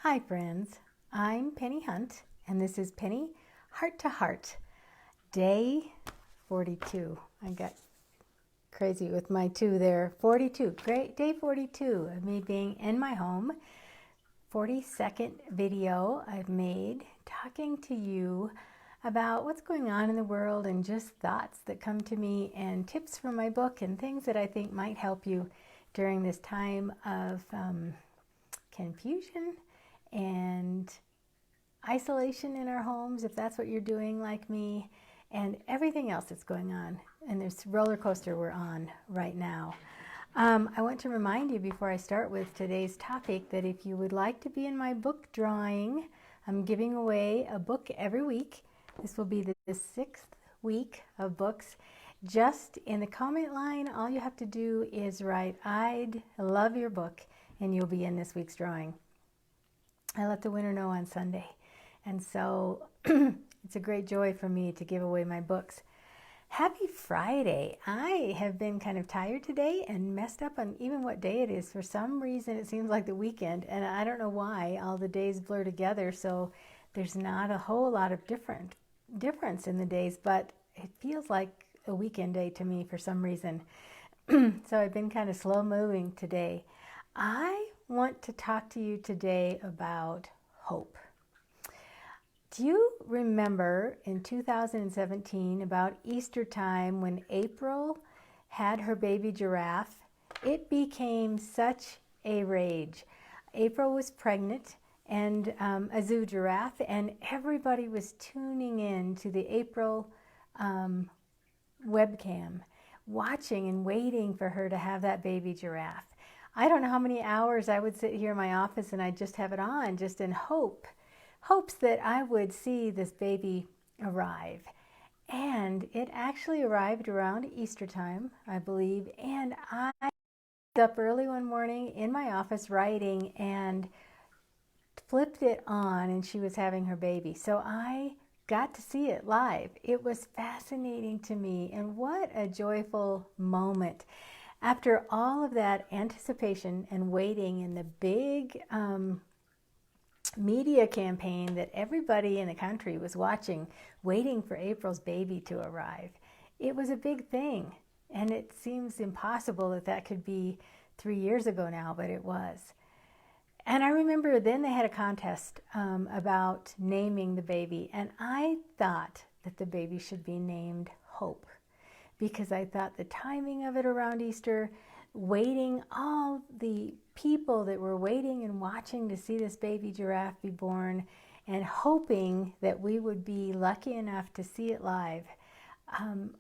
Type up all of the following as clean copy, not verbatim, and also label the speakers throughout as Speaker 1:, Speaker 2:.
Speaker 1: Hi friends, I'm Penny Hunt and this is Penny Heart to Heart, day 42. I got crazy with my two there. 42, great, day 42 of me being in my home. 42nd video I've made talking to you about what's going on in the world and just thoughts that come to me and tips from my book and things that I think might help you during this time of confusion and isolation in our homes, if that's what you're doing like me, and everything else that's going on in this roller coaster we're on right now. I want to remind you before I start with today's topic that if you would like to be in my book drawing, I'm giving away a book every week. This will be the 6th week of books. Just in the comment line, all you have to do is write, "I'd love your book," and you'll be in this week's drawing. I let the winner know on Sunday. And so it's a great joy for me to give away my books. Happy Friday. I have been kind of tired today and messed up on even what day it is. For some reason, it seems like the weekend, and I don't know why. All the days blur together, so there's not a whole lot of difference in the days, but it feels like a weekend day to me for some reason. So I've been kind of slow moving today. I want to talk to you today about hope. Do you remember in 2017, about Easter time, when April had her baby giraffe? It became such a rage. April was pregnant and a zoo giraffe, and everybody was tuning in to the April webcam, watching and waiting for her to have that baby giraffe. I don't know how many hours I would sit here in my office and I'd just have it on, just in hopes that I would see this baby arrive. And it actually arrived around Easter time, I believe, and I was up early one morning in my office writing and flipped it on, and she was having her baby. So I got to see it live. It was fascinating to me, and what a joyful moment. After all of that anticipation and waiting and the big media campaign that everybody in the country was watching, waiting for April's baby to arrive, it was a big thing. And it seems impossible that that could be 3 years ago now, but it was. And I remember then they had a contest about naming the baby, and I thought that the baby should be named Hope, because I thought the timing of it around Easter, waiting, all the people that were waiting and watching to see this baby giraffe be born, and hoping that we would be lucky enough to see it live,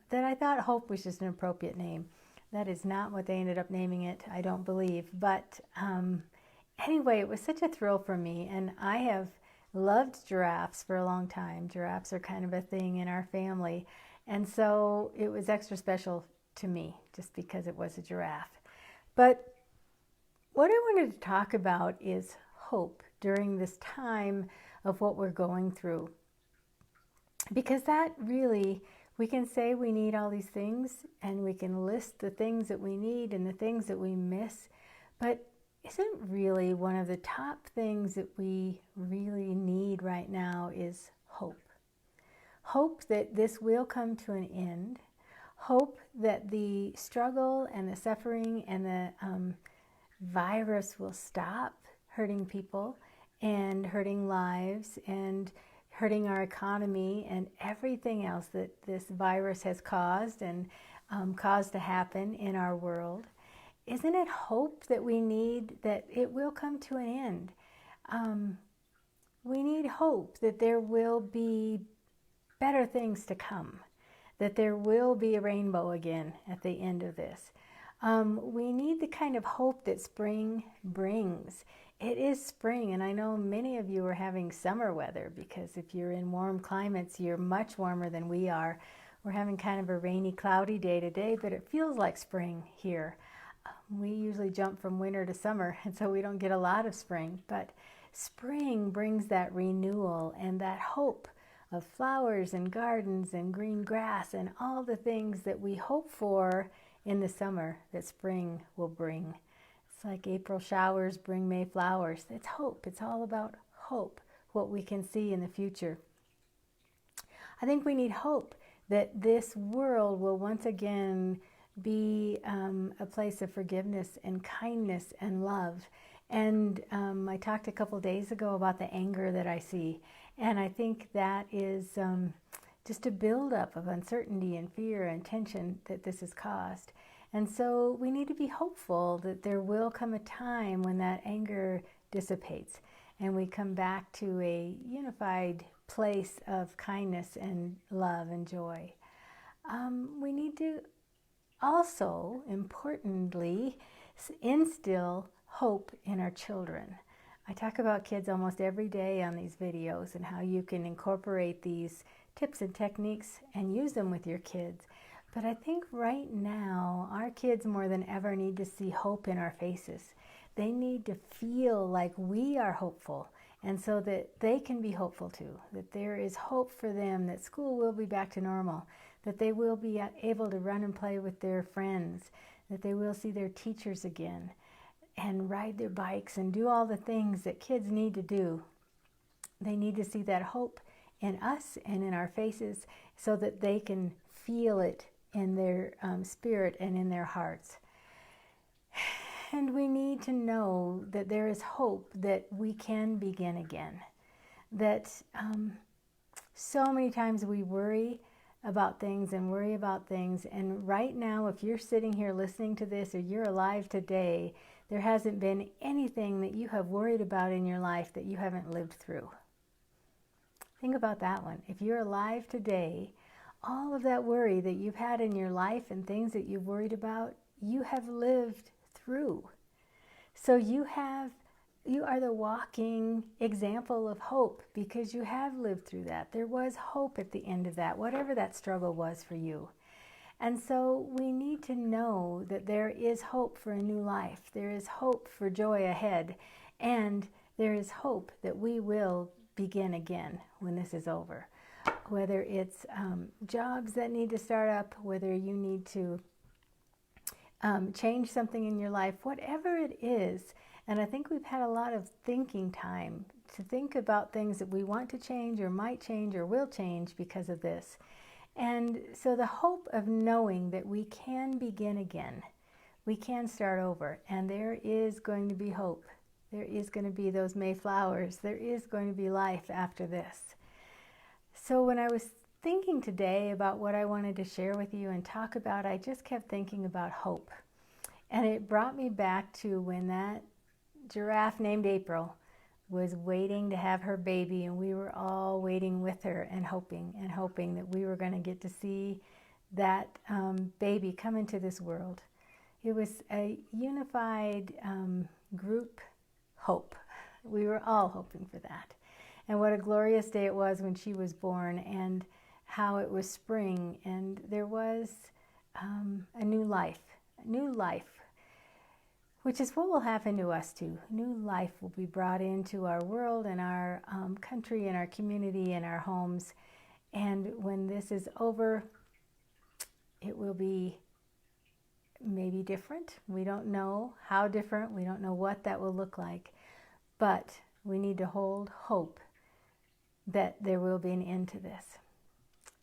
Speaker 1: that I thought Hope was just an appropriate name. That is not what they ended up naming it, I don't believe. But anyway, it was such a thrill for me, and I have loved giraffes for a long time. Giraffes are kind of a thing in our family. And so it was extra special to me just because it was a giraffe. But what I wanted to talk about is hope during this time of what we're going through. Because that really, we can say we need all these things and we can list the things that we need and the things that we miss, but isn't really one of the top things that we really need right now is hope. Hope that this will come to an end. Hope that the struggle and the suffering and the virus will stop hurting people and hurting lives and hurting our economy and everything else that this virus has caused and caused to happen in our world. Isn't it hope that we need, that it will come to an end? We need hope that there will be better things to come, that there will be a rainbow again at the end of this. We need the kind of hope that spring brings. It is spring, and I know many of you are having summer weather, because if you're in warm climates, you're much warmer than we are. We're having kind of a rainy, cloudy day today, but it feels like spring here. We usually jump from winter to summer, and so we don't get a lot of spring, but spring brings that renewal and that hope of flowers and gardens and green grass and all the things that we hope for in the summer that spring will bring. It's like April showers bring May flowers. It's hope. It's all about hope, what we can see in the future. I think we need hope that this world will once again be a place of forgiveness and kindness and love. And I talked a couple days ago about the anger that I see. And I think that is just a buildup of uncertainty and fear and tension that this has caused. And so we need to be hopeful that there will come a time when that anger dissipates and we come back to a unified place of kindness and love and joy. We need to also, importantly, instill hope in our children. I talk about kids almost every day on these videos and how you can incorporate these tips and techniques and use them with your kids. But I think right now, our kids more than ever need to see hope in our faces. They need to feel like we are hopeful, and so that they can be hopeful too, that there is hope for them, that school will be back to normal, that they will be able to run and play with their friends, that they will see their teachers again, and ride their bikes and do all the things that kids need to do. They need to see that hope in us and in our faces so that they can feel it in their spirit and in their hearts. And we need to know that there is hope that we can begin again. That so many times we worry about things and worry about things. And right now, if you're sitting here listening to this or you're alive today, there hasn't been anything that you have worried about in your life that you haven't lived through. Think about that one. If you're alive today, all of that worry that you've had in your life and things that you've worried about, you have lived through. So you are the walking example of hope because you have lived through that. There was hope at the end of that, whatever that struggle was for you. And so we need to know that there is hope for a new life. There is hope for joy ahead. And there is hope that we will begin again when this is over. Whether it's jobs that need to start up, whether you need to change something in your life, whatever it is. And I think we've had a lot of thinking time to think about things that we want to change or might change or will change because of this. And so the hope of knowing that we can begin again, we can start over, and there is going to be hope. There is going to be those May flowers. There is going to be life after this. So when I was thinking today about what I wanted to share with you and talk about, I just kept thinking about hope. And it brought me back to when that giraffe named April was waiting to have her baby, and we were all waiting with her and hoping that we were going to get to see that baby come into this world. It was a unified group hope. We were all hoping for that. And what a glorious day it was when she was born, and how it was spring, and there was a new life, which is what will happen to us too. New life will be brought into our world and our country and our community and our homes. And when this is over, it will be maybe different. We don't know how different. We don't know what that will look like. But we need to hold hope that there will be an end to this.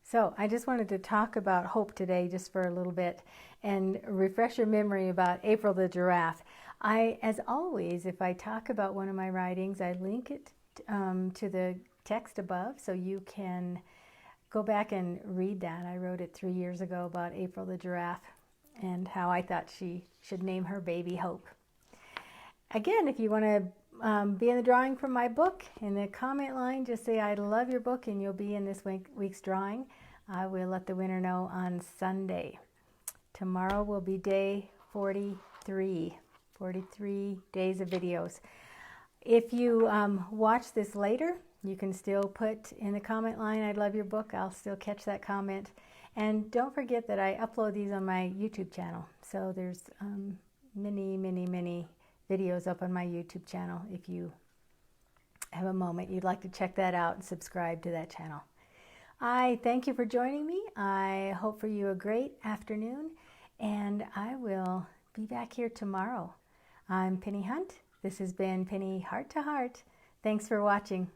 Speaker 1: So I just wanted to talk about hope today just for a little bit and refresh your memory about April the giraffe. As always, if I talk about one of my writings, I link it to the text above so you can go back and read that. I wrote it 3 years ago about April the giraffe and how I thought she should name her baby Hope. Again, if you want to be in the drawing from my book, in the comment line, just say, "I love your book," and you'll be in this week's drawing. I will let the winner know on Sunday. Tomorrow will be day 43 days of videos. If you watch this later, you can still put in the comment line, "I love your book." I'll still catch that comment. And don't forget that I upload these on my YouTube channel. So there's many videos up on my YouTube channel. If you have a moment, you'd like to check that out and subscribe to that channel. I thank you for joining me. I hope for you a great afternoon, and I will be back here tomorrow. I'm Pennie Hunt. This has been Pennie Heart to Heart. Thanks for watching.